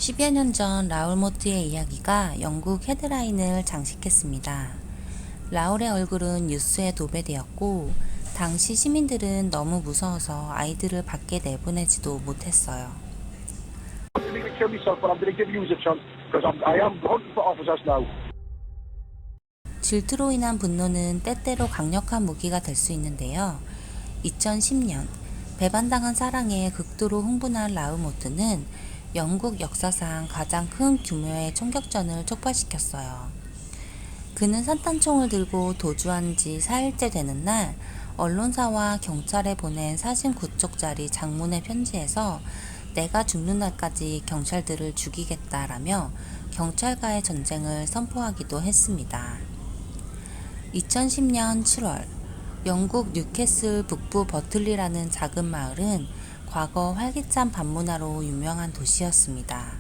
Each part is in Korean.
10여 년 전 라울 모트의 이야기가 영국 헤드라인을 장식했습니다. 라울의 얼굴은 뉴스에 도배되었고 당시 시민들은 너무 무서워서 아이들을 밖에 내보내지도 못했어요. 질투로 인한 분노는 때때로 강력한 무기가 될 수 있는데요. 2010년 배반당한 사랑에 극도로 흥분한 라울 모트는 영국 역사상 가장 큰 규모의 총격전을 촉발시켰어요. 그는 산탄총을 들고 도주한 지 4일째 되는 날 언론사와 경찰에 보낸 49쪽짜리 장문의 편지에서 내가 죽는 날까지 경찰들을 죽이겠다라며 경찰과의 전쟁을 선포하기도 했습니다. 2010년 7월 영국 뉴캐슬 북부 버틀리라는 작은 마을은 과거 활기찬 밤문화로 유명한 도시였습니다.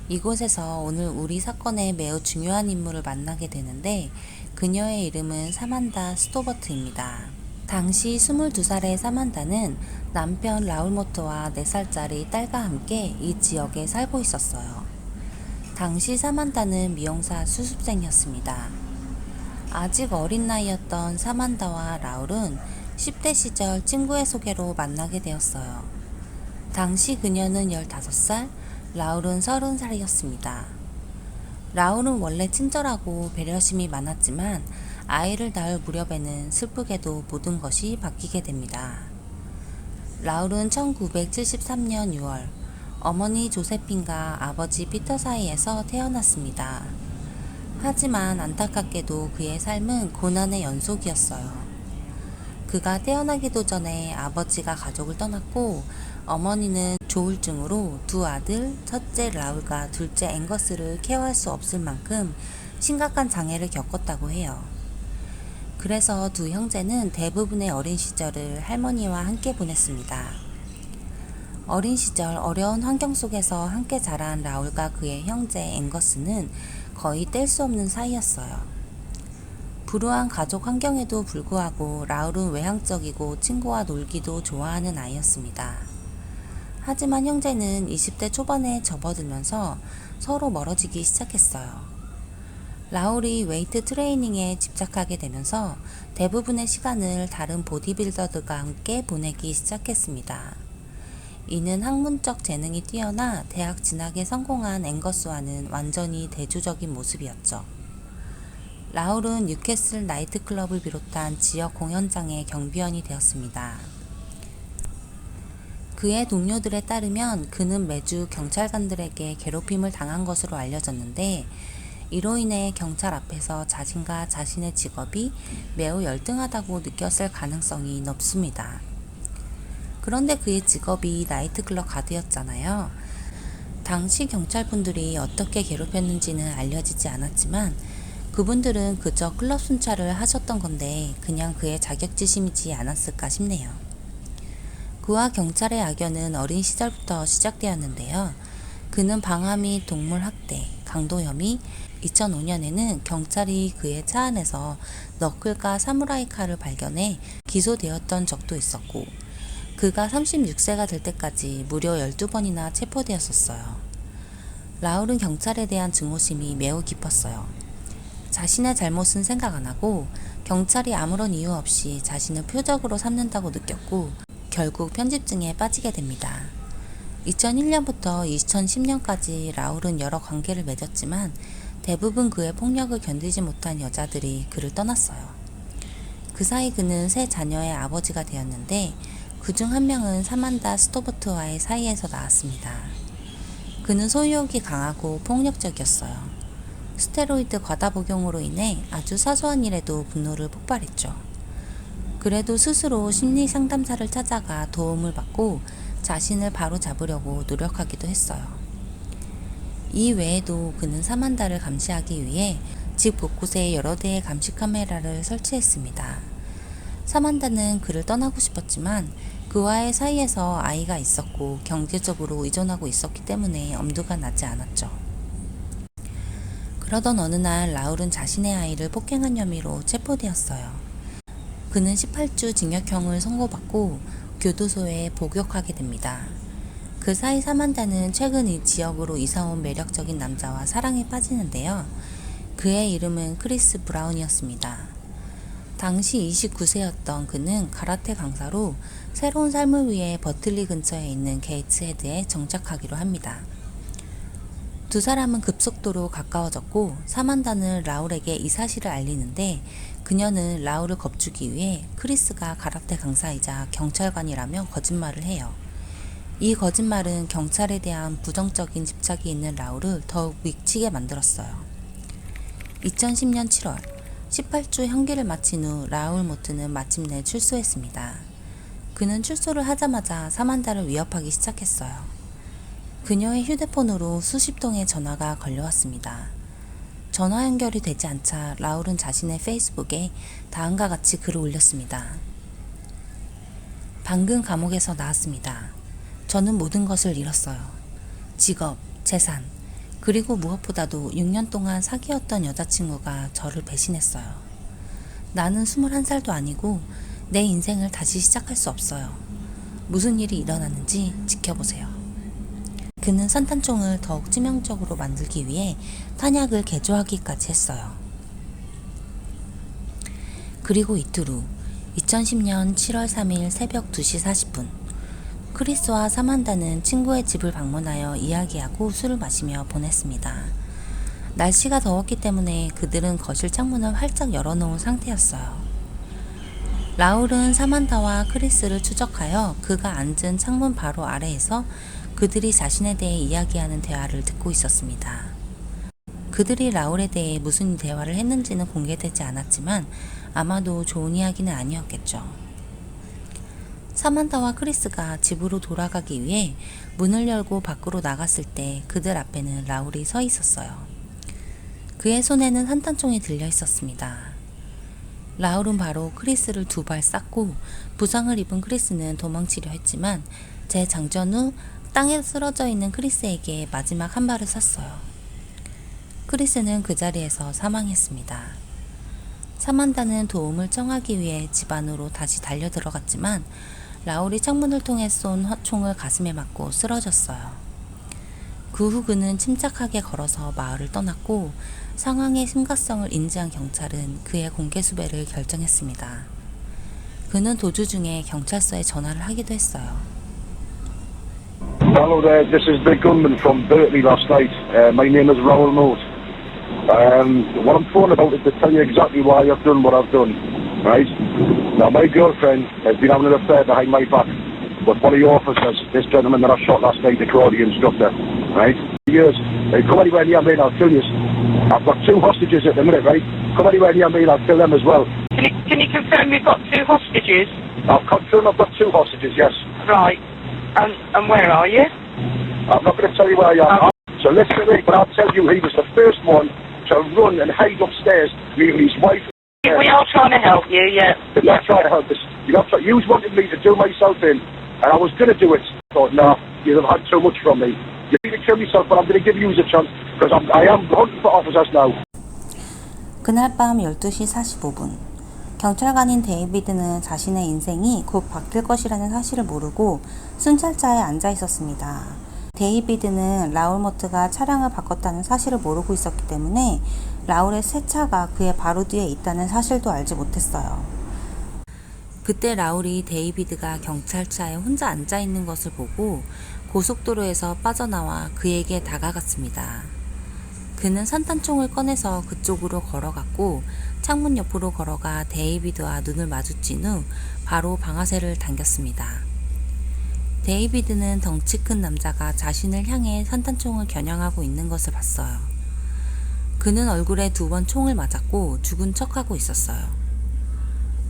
이곳에서 오늘 우리 사건의 매우 중요한 인물을 만나게 되는데 그녀의 이름은 사만다 스토버트입니다. 당시 22살의 사만다는 남편 라울 모트와 4살짜리 딸과 함께 이 지역에 살고 있었어요. 당시 사만다는 미용사 수습생이었습니다. 아직 어린 나이였던 사만다와 라울은 10대 시절 친구의 소개로 만나게 되었어요. 당시 그녀는 15살, 라울은 30살이었습니다. 라울은 원래 친절하고 배려심이 많았지만 아이를 낳을 무렵에는 슬프게도 모든 것이 바뀌게 됩니다. 라울은 1973년 6월 어머니 조세핀과 아버지 피터 사이에서 태어났습니다. 하지만 안타깝게도 그의 삶은 고난의 연속이었어요. 그가 태어나기도 전에 아버지가 가족을 떠났고 어머니는 조울증으로 두 아들, 첫째 라울과 둘째 앵거스를 케어할 수 없을 만큼 심각한 장애를 겪었다고 해요. 그래서 두 형제는 대부분의 어린 시절을 할머니와 함께 보냈습니다. 어린 시절 어려운 환경 속에서 함께 자란 라울과 그의 형제 앵거스는 거의 뗄 수 없는 사이였어요. 불우한 가족 환경에도 불구하고 라울은 외향적이고 친구와 놀기도 좋아하는 아이였습니다. 하지만 형제는 20대 초반에 접어들면서 서로 멀어지기 시작했어요. 라울이 웨이트 트레이닝에 집착하게 되면서 대부분의 시간을 다른 보디빌더들과 함께 보내기 시작했습니다. 이는 학문적 재능이 뛰어나 대학 진학에 성공한 앵거스와는 완전히 대조적인 모습이었죠. 라울은 뉴캐슬 나이트클럽을 비롯한 지역 공연장의 경비원이 되었습니다. 그의 동료들에 따르면 그는 매주 경찰관들에게 괴롭힘을 당한 것으로 알려졌는데 이로 인해 경찰 앞에서 자신과 자신의 직업이 매우 열등하다고 느꼈을 가능성이 높습니다. 그런데 그의 직업이 나이트클럽 가드였잖아요. 당시 경찰분들이 어떻게 괴롭혔는지는 알려지지 않았지만 그분들은 그저 클럽 순찰을 하셨던 건데 그냥 그의 자격지심이지 않았을까 싶네요. 그와 경찰의 악연은 어린 시절부터 시작되었는데요. 그는 방화 및 동물 학대, 강도 혐의, 2005년에는 경찰이 그의 차 안에서 너클과 사무라이 칼을 발견해 기소되었던 적도 있었고 그가 36세가 될 때까지 무려 12번이나 체포되었었어요. 라울은 경찰에 대한 증오심이 매우 깊었어요. 자신의 잘못은 생각 안 하고 경찰이 아무런 이유 없이 자신을 표적으로 삼는다고 느꼈고 결국 편집증에 빠지게 됩니다. 2001년부터 2010년까지 라울은 여러 관계를 맺었지만 대부분 그의 폭력을 견디지 못한 여자들이 그를 떠났어요. 그 사이 그는 세 자녀의 아버지가 되었는데 그중 한 명은 사만다 스토버트와의 사이에서 나왔습니다. 그는 소유욕이 강하고 폭력적이었어요. 스테로이드 과다 복용으로 인해 아주 사소한 일에도 분노를 폭발했죠. 그래도 스스로 심리 상담사를 찾아가 도움을 받고 자신을 바로잡으려고 노력하기도 했어요. 이 외에도 그는 사만다를 감시하기 위해 집 곳곳에 여러 대의 감시 카메라를 설치했습니다. 사만다는 그를 떠나고 싶었지만 그와의 사이에서 아이가 있었고 경제적으로 의존하고 있었기 때문에 엄두가 나지 않았죠. 그러던 어느 날 라울은 자신의 아이를 폭행한 혐의로 체포되었어요. 그는 18주 징역형을 선고받고 교도소에 복역하게 됩니다. 그 사이 사만다는 최근 이 지역으로 이사온 매력적인 남자와 사랑에 빠지는데요. 그의 이름은 크리스 브라운이었습니다. 당시 29세였던 그는 가라테 강사로 새로운 삶을 위해 버틀리 근처에 있는 게이츠헤드에 정착하기로 합니다. 두 사람은 급속도로 가까워졌고 사만다는 라울에게 이 사실을 알리는데 그녀는 라울을 겁주기 위해 크리스가 가라테 강사이자 경찰관이라며 거짓말을 해요. 이 거짓말은 경찰에 대한 부정적인 집착이 있는 라울을 더욱 미치게 만들었어요. 2010년 7월 18주 형기를 마친 후 라울 모트는 마침내 출소했습니다. 그는 출소를 하자마자 사만다를 위협하기 시작했어요. 그녀의 휴대폰으로 수십 통의 전화가 걸려왔습니다. 전화 연결이 되지 않자 라울은 자신의 페이스북에 다음과 같이 글을 올렸습니다. 방금 감옥에서 나왔습니다. 저는 모든 것을 잃었어요. 직업, 재산, 그리고 무엇보다도 6년 동안 사귀었던 여자친구가 저를 배신했어요. 나는 21살도 아니고 내 인생을 다시 시작할 수 없어요. 무슨 일이 일어났는지 지켜보세요. 그는 산탄총을 더욱 치명적으로 만들기 위해 탄약을 개조하기까지 했어요. 그리고 이틀 후 2010년 7월 3일 새벽 2시 40분 크리스와 사만다는 친구의 집을 방문하여 이야기하고 술을 마시며 보냈습니다. 날씨가 더웠기 때문에 그들은 거실 창문을 활짝 열어놓은 상태였어요. 라울은 사만다와 크리스를 추적하여 그가 앉은 창문 바로 아래에서 그들이 자신에 대해 이야기하는 대화를 듣고 있었습니다. 그들이 라울에 대해 무슨 대화를 했는지는 공개되지 않았지만 아마도 좋은 이야기는 아니었겠죠. 사만다와 크리스가 집으로 돌아가기 위해 문을 열고 밖으로 나갔을 때 그들 앞에는 라울이 서 있었어요. 그의 손에는 산탄총이 들려 있었습니다. 라울은 바로 크리스를 2발 쐈고 부상을 입은 크리스는 도망치려 했지만 재장전 후 땅에 쓰러져 있는 크리스에게 마지막 한 발을 쐈어요. 크리스는 그 자리에서 사망했습니다. 사만다는 도움을 청하기 위해 집 안으로 다시 달려 들어갔지만 라울이 창문을 통해 쏜 총을 가슴에 맞고 쓰러졌어요. 그 후 그는 침착하게 걸어서 마을을 떠났고 상황의 심각성을 인지한 경찰은 그의 공개 수배를 결정했습니다. 그는 도주 중에 경찰서에 전화를 하기도 했어요. Hello there, this is the gunman from Berkeley last night. My name is Raoul Moat. What I'm phoning about is to tell you exactly why I've done what I've done, right? Now my girlfriend has been having an affair behind my back, but one of your officers, this gentleman that I shot last night, the karate instructor, right? Years, come anywhere near me and I'll kill you. I've got 2 hostages at the minute, right? Come anywhere near me and I'll kill them as well. Can you confirm you've got 2 hostages? I've confirmed I've got 2 hostages, yes. Right. And where are you? I'm not going to tell you where I am. So listen to me, but I'll tell you he was the first one to run and hide upstairs, leaving his wife. We are trying to help you, yeah. You're not trying to help us. You wanted me to do myself in, and I was going to do it. I thought, no, you've had too much from me. You need to kill yourself, but I'm going to give you a chance, because I am hunting for officers now. 그날 밤 12시 45분 경찰관인 데이비드는 자신의 인생이 곧 바뀔 것이라는 사실을 모르고 순찰자에 앉아 있었습니다. 데이비드는 라울 모트가 차량을 바꿨다는 사실을 모르고 있었기 때문에 라울의 새 차가 그의 바로 뒤에 있다는 사실도 알지 못했어요. 그때 라울이 데이비드가 경찰차에 혼자 앉아 있는 것을 보고 고속도로에서 빠져나와 그에게 다가갔습니다. 그는 산탄총을 꺼내서 그쪽으로 걸어갔고 창문 옆으로 걸어가 데이비드와 눈을 마주친 후 바로 방아쇠를 당겼습니다. 데이비드는 덩치 큰 남자가 자신을 향해 산탄총을 겨냥하고 있는 것을 봤어요. 그는 얼굴에 2번 총을 맞았고 죽은 척하고 있었어요.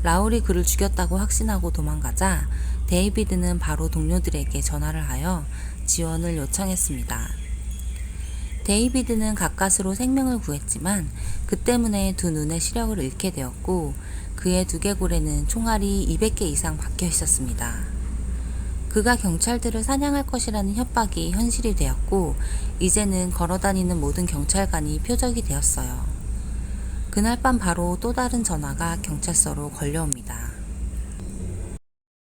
라울이 그를 죽였다고 확신하고 도망가자 데이비드는 바로 동료들에게 전화를 하여 지원을 요청했습니다. 데이비드는 가까스로 생명을 구했지만 그 때문에 2 눈의 시력을 잃게 되었고 그의 두개골에는 총알이 200개 이상 박혀 있었습니다. 그가 경찰들을 사냥할 것이라는 협박이 현실이 되었고 이제는 걸어다니는 모든 경찰관이 표적이 되었어요. 그날 밤 바로 또 다른 전화가 경찰서로 걸려옵니다.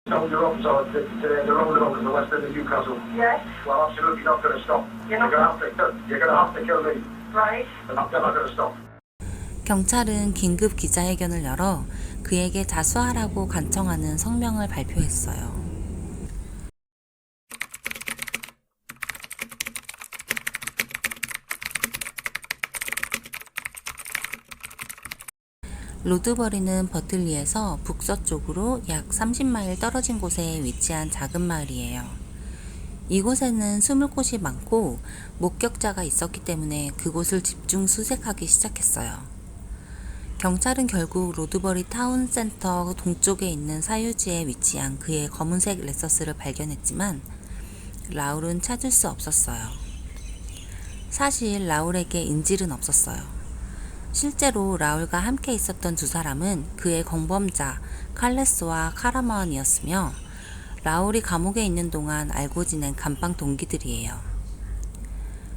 Tell your officer So the roundabout in the west end of Newcastle. Yes. Well, absolutely not going to stop. You're not You're going to have to kill me. Right. And I'm never going to stop. 경찰은 긴급 기자회견을 열어 그에게 자수하라고 간청하는 성명을 발표했어요. 로드버리는 버틀리에서 북서쪽으로 약 30마일 떨어진 곳에 위치한 작은 마을이에요. 이곳에는 숨을 곳이 많고 목격자가 있었기 때문에 그곳을 집중 수색하기 시작했어요. 경찰은 결국 로드버리 타운센터 동쪽에 있는 사유지에 위치한 그의 검은색 레서스를 발견했지만 라울은 찾을 수 없었어요. 사실 라울에게 인질은 없었어요. 실제로 라울과 함께 있었던 두 사람은 그의 공범자 칼레스와 카라마원이었으며 라울이 감옥에 있는 동안 알고 지낸 감방 동기들이에요.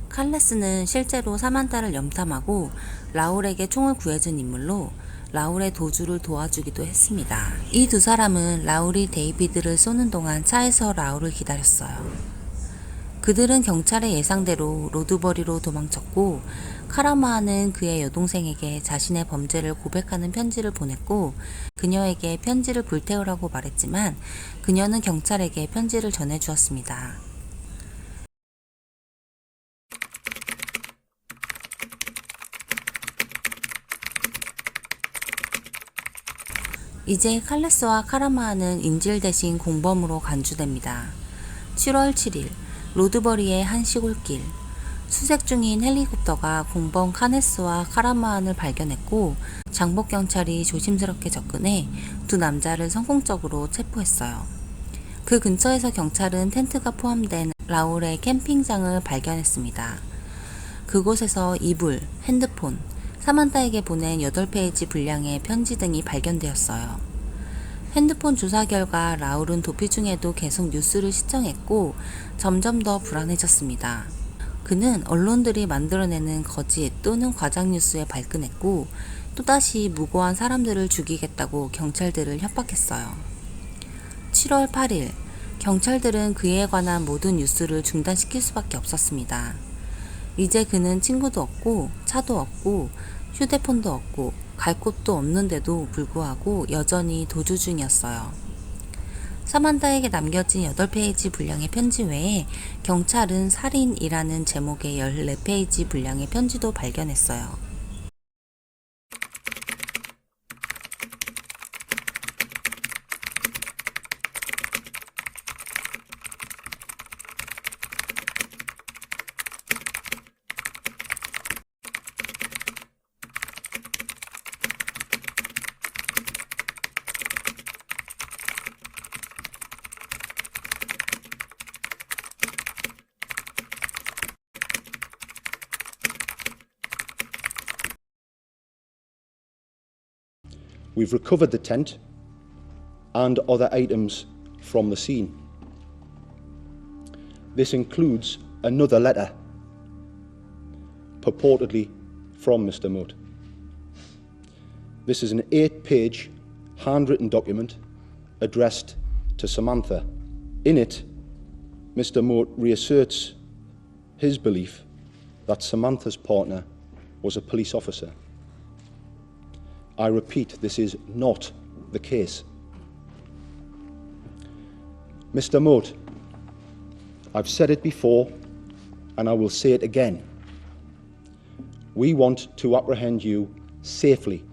칼레스는 실제로 사만타를 염탐하고 라울에게 총을 구해준 인물로 라울의 도주를 도와주기도 했습니다. 이 두 사람은 라울이 데이비드를 쏘는 동안 차에서 라울을 기다렸어요. 그들은 경찰의 예상대로 로드버리로 도망쳤고 카라마는 그의 여동생에게 자신의 범죄를 고백하는 편지를 보냈고 그녀에게 편지를 불태우라고 말했지만 그녀는 경찰에게 편지를 전해주었습니다. 이제 칼레스와 카라마는 인질 대신 공범으로 간주됩니다. 7월 7일 로드버리의 한 시골길 수색 중인 헬리콥터가 공범 카네스와 카라마안을 발견했고 장복경찰이 조심스럽게 접근해 두 남자를 성공적으로 체포했어요. 그 근처에서 경찰은 텐트가 포함된 라울의 캠핑장을 발견했습니다. 그곳에서 이불, 핸드폰, 사만타에게 보낸 8페이지 분량의 편지 등이 발견되었어요. 핸드폰 조사 결과 라울은 도피 중에도 계속 뉴스를 시청했고 점점 더 불안해졌습니다. 그는 언론들이 만들어내는 거짓 또는 과장 뉴스에 발끈했고 또다시 무고한 사람들을 죽이겠다고 경찰들을 협박했어요. 7월 8일 경찰들은 그에 관한 모든 뉴스를 중단시킬 수밖에 없었습니다. 이제 그는 친구도 없고 차도 없고 휴대폰도 없고 갈 곳도 없는데도 불구하고 여전히 도주 중이었어요. 사만다에게 남겨진 8페이지 분량의 편지 외에 경찰은 살인이라는 제목의 14페이지 분량의 편지도 발견했어요. We've recovered the tent and other items from the scene. This includes another letter, purportedly from Mr. Moat. This is an 8-page handwritten document addressed to Samantha. In it, Mr. Moat reasserts his belief that Samantha's partner was a police officer. I repeat, this is not the case. Mr. Moat, I've said it before and I will say it again. We want to apprehend you safely.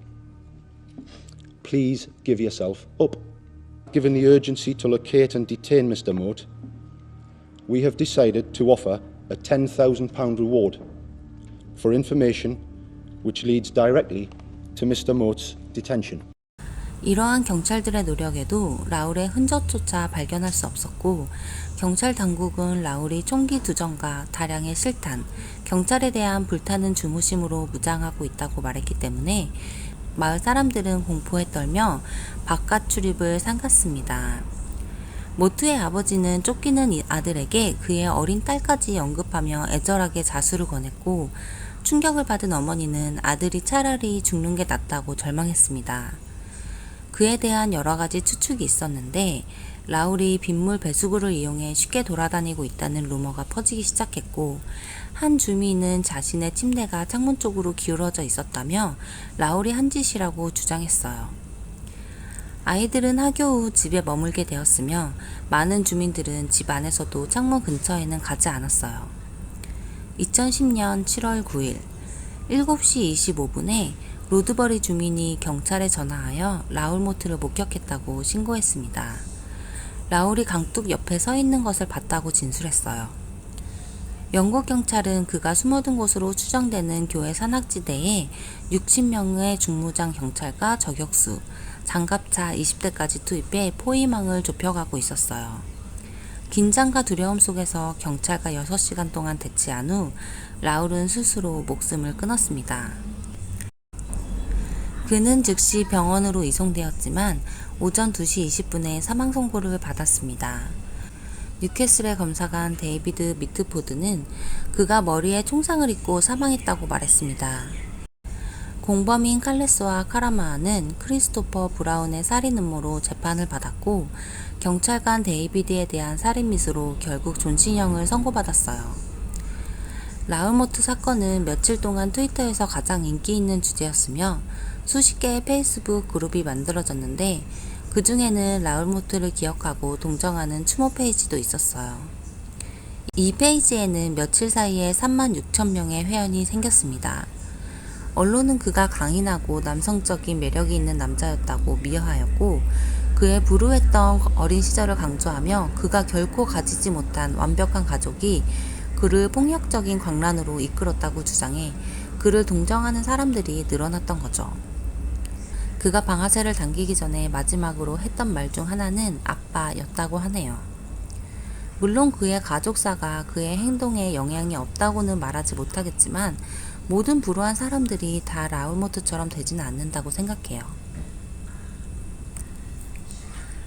Please give yourself up. Given the urgency to locate and detain Mr. Moat, we have decided to offer a £10,000 reward for information which leads directly to Mr. Moat's detention. 이러한 경찰들의 노력에도 라울의 흔적조차 발견할 수 없었고 경찰 당국은 라울이 총기 두정과 다량의 실탄, 경찰에 대한 불타는 주무심으로 무장하고 있다고 말했기 때문에 마을 사람들은 공포에 떨며 바깥 출입을 삼갔습니다. 모트의 아버지는 쫓기는 아들에게 그의 어린 딸까지 언급하며 애절하게 자수를 권했고 충격을 받은 어머니는 아들이 차라리 죽는 게 낫다고 절망했습니다. 그에 대한 여러 가지 추측이 있었는데 라울이 빗물 배수구를 이용해 쉽게 돌아다니고 있다는 루머가 퍼지기 시작했고, 한 주민은 자신의 침대가 창문 쪽으로 기울어져 있었다며 라울이 한 짓이라고 주장했어요. 아이들은 학교 후 집에 머물게 되었으며 많은 주민들은 집 안에서도 창문 근처에는 가지 않았어요. 2010년 7월 9일 7시 25분에 로드버리 주민이 경찰에 전화하여 라울 모트를 목격했다고 신고했습니다. 라울이 강둑 옆에 서 있는 것을 봤다고 진술했어요. 영국 경찰은 그가 숨어든 곳으로 추정되는 교회 산악지대에 60명의 중무장 경찰과 저격수, 장갑차 20대까지 투입해 포위망을 좁혀가고 있었어요. 긴장과 두려움 속에서 경찰과 6시간 동안 대치한 후 라울은 스스로 목숨을 끊었습니다. 그는 즉시 병원으로 이송되었지만 오전 2시 20분에 사망 선고를 받았습니다. 뉴캐슬의 검사관 데이비드 미트포드는 그가 머리에 총상을 입고 사망했다고 말했습니다. 공범인 칼레스와 카라마아는 크리스토퍼 브라운의 살인 음모로 재판을 받았고 경찰관 데이비드에 대한 살인미수로 결국 존신형을 선고받았어요. 라울 모트 사건은 며칠 동안 트위터에서 가장 인기 있는 주제였으며 수십 개의 페이스북 그룹이 만들어졌는데 그 중에는 라울 모트를 기억하고 동정하는 추모 페이지도 있었어요. 이 페이지에는 며칠 사이에 36,000명의 회원이 생겼습니다. 언론은 그가 강인하고 남성적인 매력이 있는 남자였다고 미화하였고 그의 불우했던 어린 시절을 강조하며 그가 결코 가지지 못한 완벽한 가족이 그를 폭력적인 광란으로 이끌었다고 주장해 그를 동정하는 사람들이 늘어났던 거죠. 그가 방아쇠를 당기기 전에 마지막으로 했던 말 중 하나는 아빠였다고 하네요. 물론 그의 가족사가 그의 행동에 영향이 없다고는 말하지 못하겠지만 모든 불우한 사람들이 다 라울 모트처럼 되지는 않는다고 생각해요.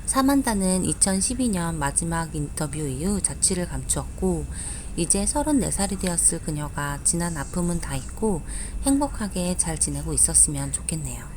사만다는 2012년 마지막 인터뷰 이후 자취를 감추었고 이제 34살이 되었을 그녀가 지난 아픔은 다 잊고 행복하게 잘 지내고 있었으면 좋겠네요.